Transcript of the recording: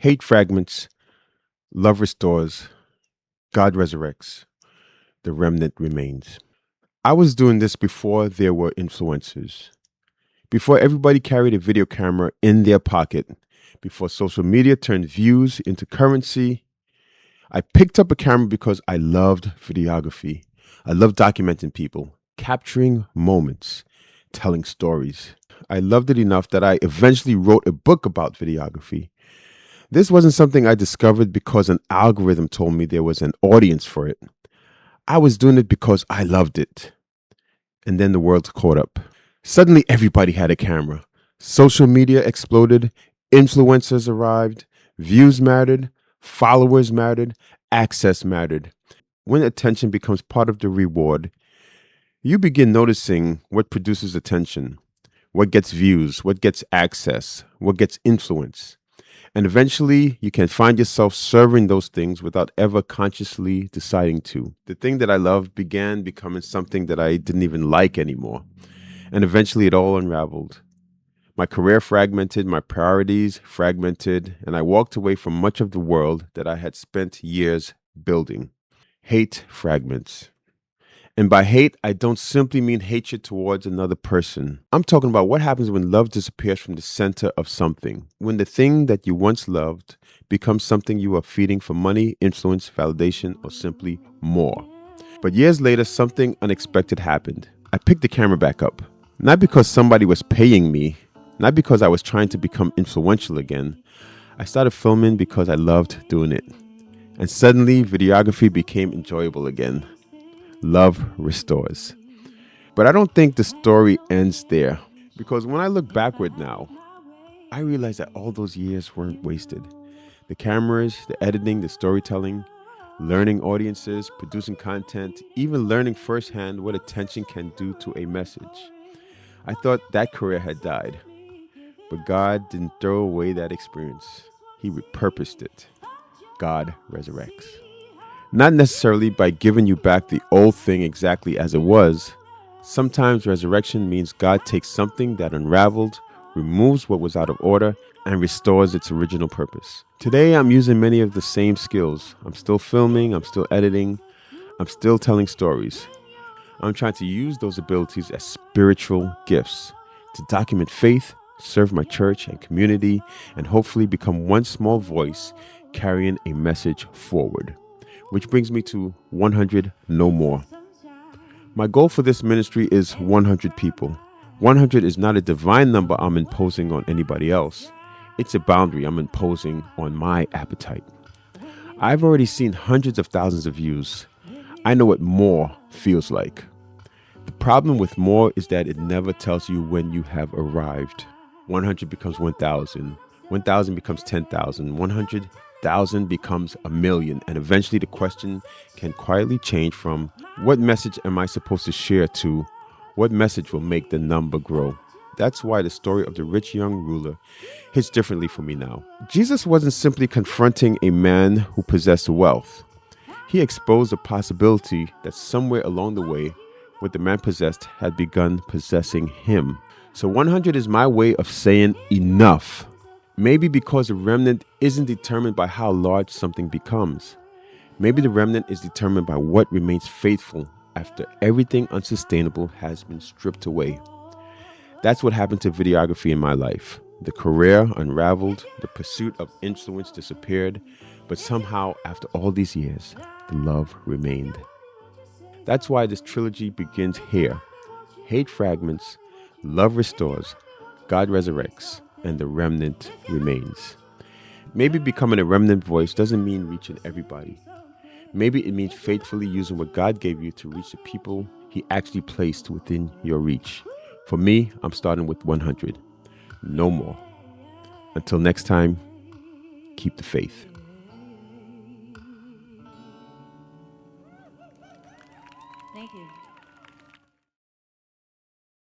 Hate fragments, love restores, God resurrects, the remnant remains. I was doing this before there were influencers, before everybody carried a video camera in their pocket, before social media turned views into currency. I picked up a camera because I loved videography. I loved documenting people, capturing moments, telling stories. I loved it enough that I eventually wrote a book about videography. This wasn't something I discovered because an algorithm told me there was an audience for it. I was doing it because I loved it. And then the world caught up. Suddenly, everybody had a camera. Social media exploded. Influencers arrived. Views mattered. Followers mattered. Access mattered. When attention becomes part of the reward, you begin noticing what produces attention, what gets views, what gets access, what gets influence. And eventually, you can find yourself serving those things without ever consciously deciding to. The thing that I loved began becoming something that I didn't even like anymore. And eventually, it all unraveled. My career fragmented, my priorities fragmented, and I walked away from much of the world that I had spent years building. Hate fragments. And by hate, I don't simply mean hatred towards another person. I'm talking about what happens when love disappears from the center of something. When the thing that you once loved becomes something you are feeding for money, influence, validation, or simply more. But years later, something unexpected happened. I picked the camera back up. Not because somebody was paying me, not because I was trying to become influential again. I started filming because I loved doing it. And suddenly, videography became enjoyable again. Love restores. But I don't think the story ends there, because when I look backward now, I realize that all those years weren't wasted. The cameras, the editing, the storytelling, learning audiences, producing content, even learning firsthand what attention can do to a message. I thought that career had died, but God didn't throw away that experience. He repurposed it. God resurrects. Not necessarily by giving you back the old thing exactly as it was. Sometimes resurrection means God takes something that unraveled, removes what was out of order, and restores its original purpose. Today, I'm using many of the same skills. I'm still filming, I'm still editing, I'm still telling stories. I'm trying to use those abilities as spiritual gifts to document faith, serve my church and community, and hopefully become one small voice carrying a message forward. Which brings me to 100 no more. My goal for this ministry is 100 people. 100 is not a divine number I'm imposing on anybody else. It's a boundary I'm imposing on my appetite. I've already seen hundreds of thousands of views. I know what more feels like. The problem with more is that it never tells you when you have arrived. 100 becomes 1,000. 1,000 becomes 10,000. 100,000 becomes a million. And eventually the question can quietly change from what message am I supposed to share to what message will make the number grow. That's why the story of the rich young ruler hits differently for me now. Jesus wasn't simply confronting a man who possessed wealth. He exposed the possibility that somewhere along the way, what the man possessed had begun possessing him. So 100 is my way of saying enough. Maybe because the remnant isn't determined by how large something becomes. Maybe the remnant is determined by what remains faithful after everything unsustainable has been stripped away. That's what happened to videography in my life. The career unraveled, the pursuit of influence disappeared, but somehow, after all these years, the love remained. That's why this trilogy begins here. Hate fragments, love restores, God resurrects, and the remnant remains. Maybe becoming a remnant voice doesn't mean reaching everybody. Maybe it means faithfully using what God gave you to reach the people He actually placed within your reach. For me, I'm starting with 100. No more. Until next time, keep the faith.